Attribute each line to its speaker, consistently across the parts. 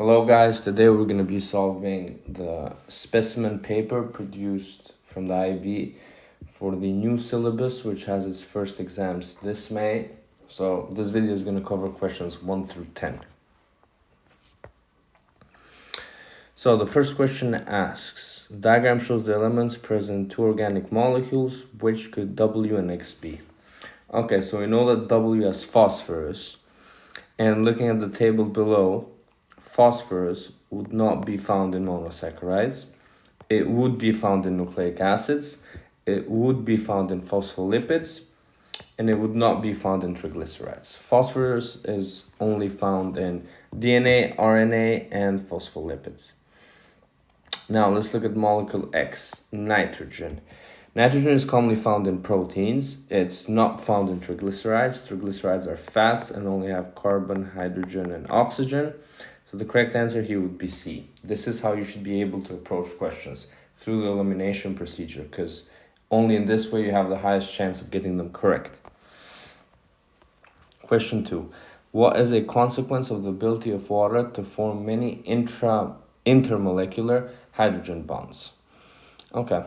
Speaker 1: Hello guys, today we're going to be solving the specimen paper produced from the IB for the new syllabus, which has its first exams this May. So this video is going to cover questions 1 through 10. So the first question asks, the diagram shows the elements present in two organic molecules, which could W and X be? Okay, so we know that W has phosphorus, and looking at the table below, phosphorus would not be found in monosaccharides. It would be found in nucleic acids. It would be found in phospholipids. And it would not be found in triglycerides. Phosphorus is only found in DNA, RNA, and phospholipids. Now let's look at molecule X, nitrogen. Nitrogen is commonly found in proteins. It's not found in triglycerides. Triglycerides are fats and only have carbon, hydrogen, and oxygen. So the correct answer here would be C. This is how you should be able to approach questions, through the elimination procedure, because only in this way you have the highest chance of getting them correct. Question 2. What is a consequence of the ability of water to form many intermolecular hydrogen bonds? Okay.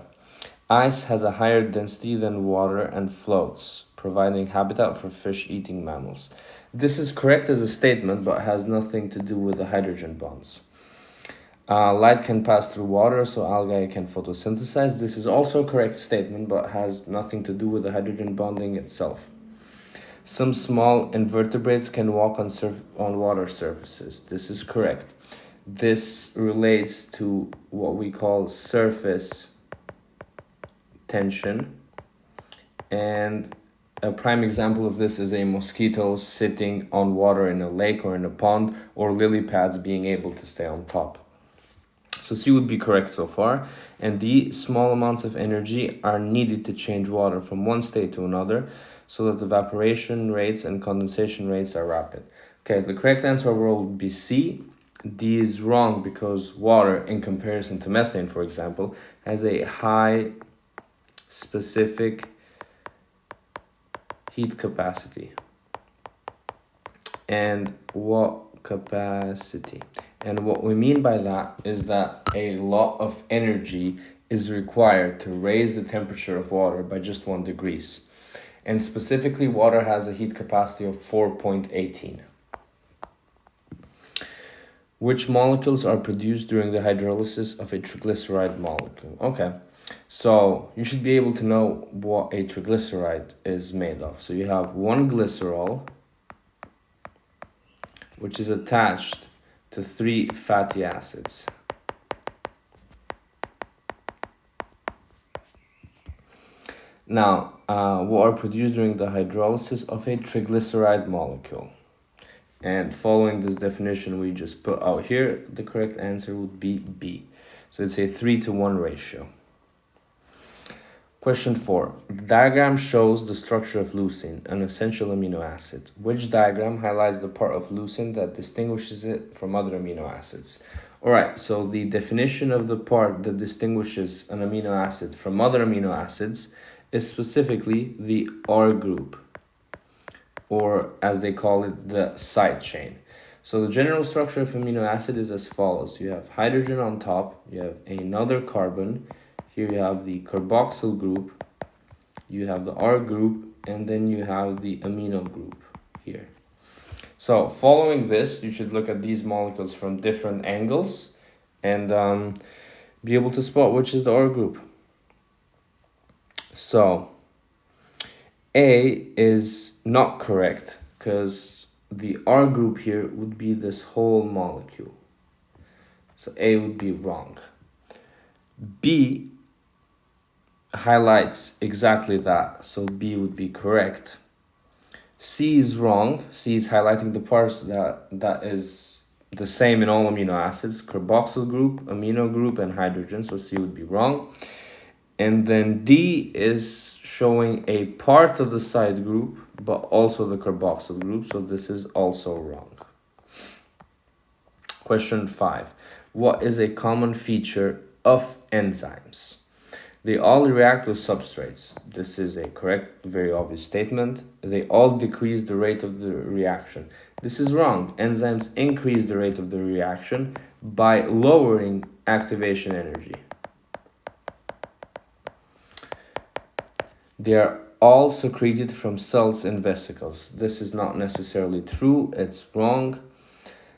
Speaker 1: Ice has a higher density than water and floats, providing habitat for fish-eating mammals. This is correct as a statement, but has nothing to do with the hydrogen bonds. Light can pass through water, so algae can photosynthesize. This is also a correct statement, but has nothing to do with the hydrogen bonding itself. Some small invertebrates can walk on water surfaces. This is correct. This relates to what we call surface tension, and a prime example of this is a mosquito sitting on water in a lake or in a pond, or lily pads being able to stay on top. So C would be correct so far, and D, small amounts of energy are needed to change water from one state to another so that evaporation rates and condensation rates are rapid. Okay, the correct answer overall would be C. D is wrong because water, in comparison to methane, for example, has a high specific heat capacity. And what capacity? And what we mean by that is that a lot of energy is required to raise the temperature of water by just 1 degree. And specifically, water has a heat capacity of 4.18. Which molecules are produced during the hydrolysis of a triglyceride molecule? Okay, so you should be able to know what a triglyceride is made of. So you have one glycerol, which is attached to 3 fatty acids. Now, what are produced during the hydrolysis of a triglyceride molecule? And following this definition we just put out here, the correct answer would be B. So it's a 3-to-1 ratio. Question 4. The diagram shows the structure of leucine, an essential amino acid. Which diagram highlights the part of leucine that distinguishes it from other amino acids? Alright, so the definition of the part that distinguishes an amino acid from other amino acids is specifically the R group, or as they call it, the side chain. So the general structure of amino acid is as follows. You have hydrogen on top, you have another carbon, here you have the carboxyl group, you have the R group, and then you have the amino group here. So following this, you should look at these molecules from different angles and be able to spot which is the R group. So A is not correct because the R group here would be this whole molecule. So A would be wrong. B highlights exactly that, so B would be correct. C is wrong. C is highlighting the parts that is the same in all amino acids, carboxyl group, amino group, and hydrogen, so C would be wrong. And then D is showing a part of the side group, but also the carboxyl group, so this is also wrong. Question 5. What is a common feature of enzymes? They all react with substrates. This is a correct, very obvious statement. They all decrease the rate of the reaction. This is wrong. Enzymes increase the rate of the reaction by lowering activation energy. They are all secreted from cells and vesicles. This is not necessarily true. It's wrong.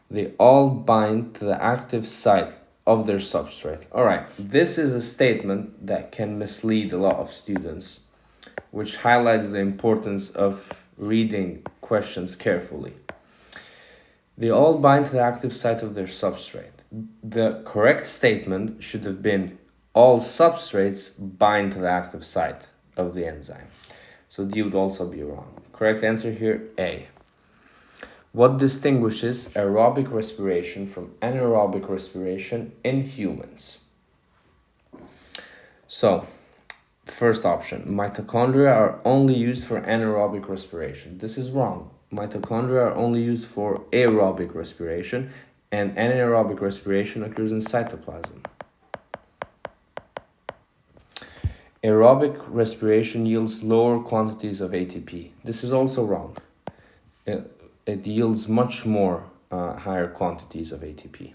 Speaker 1: They all bind to the active site of their substrate. All right, this is a statement that can mislead a lot of students, which highlights the importance of reading questions carefully. They all bind to the active site of their substrate. The correct statement should have been all substrates bind to the active site of the enzyme. So D would also be wrong. Correct answer here, A. What distinguishes aerobic respiration from anaerobic respiration in humans? So, first option, mitochondria are only used for anaerobic respiration. This is wrong. Mitochondria are only used for aerobic respiration, and anaerobic respiration occurs in cytoplasm. Aerobic respiration yields lower quantities of ATP. This is also wrong. It yields much more higher quantities of ATP.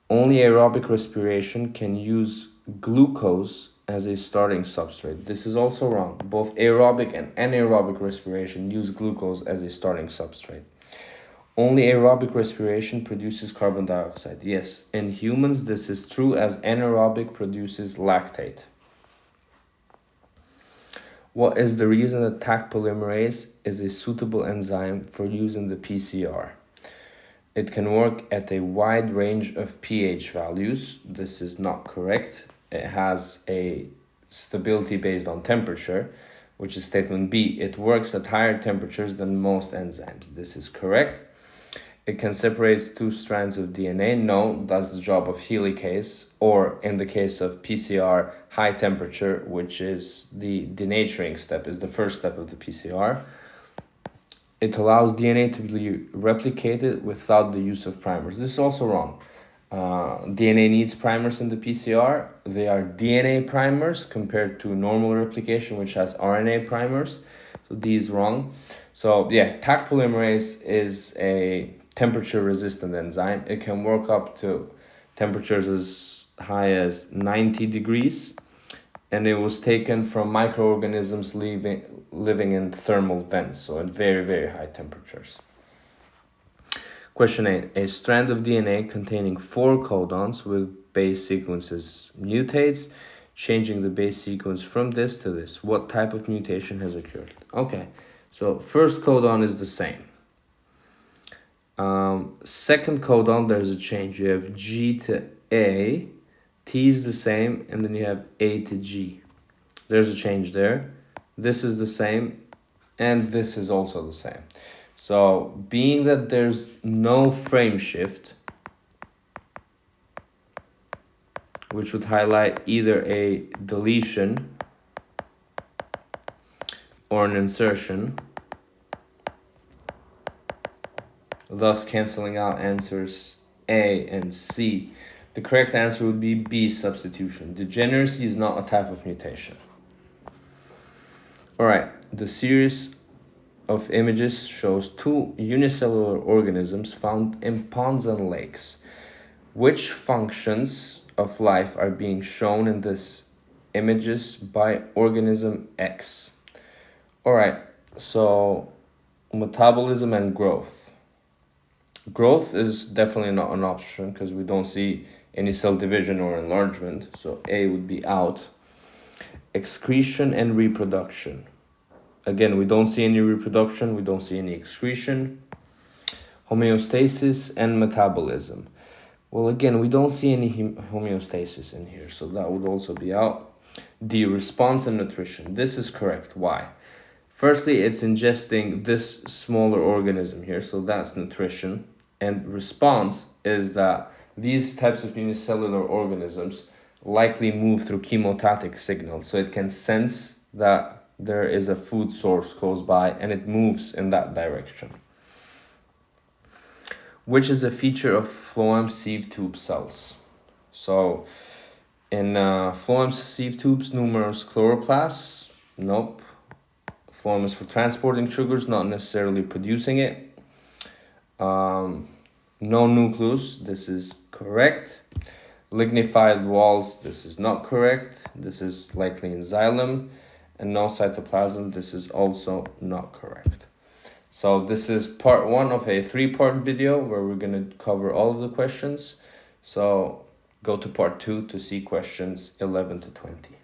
Speaker 1: Only aerobic respiration can use glucose as a starting substrate. This is also wrong. Both aerobic and anaerobic respiration use glucose as a starting substrate. Only aerobic respiration produces carbon dioxide. Yes, in humans this is true, as anaerobic produces lactate. What is the reason that Taq polymerase is a suitable enzyme for use in the PCR? It can work at a wide range of pH values. This is not correct. It has a stability based on temperature, which is statement B. It works at higher temperatures than most enzymes. This is correct. It can separate two strands of DNA. No, that's the job of helicase, or in the case of PCR, high temperature, which is the denaturing step, is the first step of the PCR. It allows DNA to be replicated without the use of primers. This is also wrong. DNA needs primers in the PCR. They are DNA primers compared to normal replication, which has RNA primers. So D is wrong. So yeah, Taq polymerase is a temperature resistant enzyme. It can work up to temperatures as high as 90 degrees, and it was taken from microorganisms living in thermal vents, so at very, very high temperatures. Question 8. A strand of DNA containing 4 codons with base sequences mutates, changing the base sequence from this to this. What type of mutation has occurred? Okay, so first codon is the same. Second codon, there's a change. You have G to A, T is the same, and then you have A to G. There's a change there. This is the same, and this is also the same. So, being that there's no frame shift, which would highlight either a deletion or an insertion, thus canceling out answers A and C. The correct answer would be B, substitution. Degeneracy is not a type of mutation. Alright, the series of images shows 2 unicellular organisms found in ponds and lakes. Which functions of life are being shown in this images by organism X? Alright, so metabolism and growth. Growth is definitely not an option because we don't see any cell division or enlargement, so A would be out. Excretion and reproduction. Again, we don't see any reproduction, we don't see any excretion. Homeostasis and metabolism. Well, again, we don't see any homeostasis in here, so that would also be out. D, response and nutrition. This is correct. Why? Firstly, it's ingesting this smaller organism here, so that's nutrition. And response is that these types of unicellular organisms likely move through chemotatic signals, so it can sense that there is a food source close by and it moves in that direction. Which is a feature of phloem sieve tube cells. So In phloem sieve tubes, numerous chloroplasts. Nope. Phloem is for transporting sugars, not necessarily producing it. No nucleus, this is correct. Lignified walls, this is not correct. This is likely in xylem. And no cytoplasm, this is also not correct. So this is part 1 of a 3-part video where we're going to cover all of the questions. So go to part 2 to see questions 11 to 20.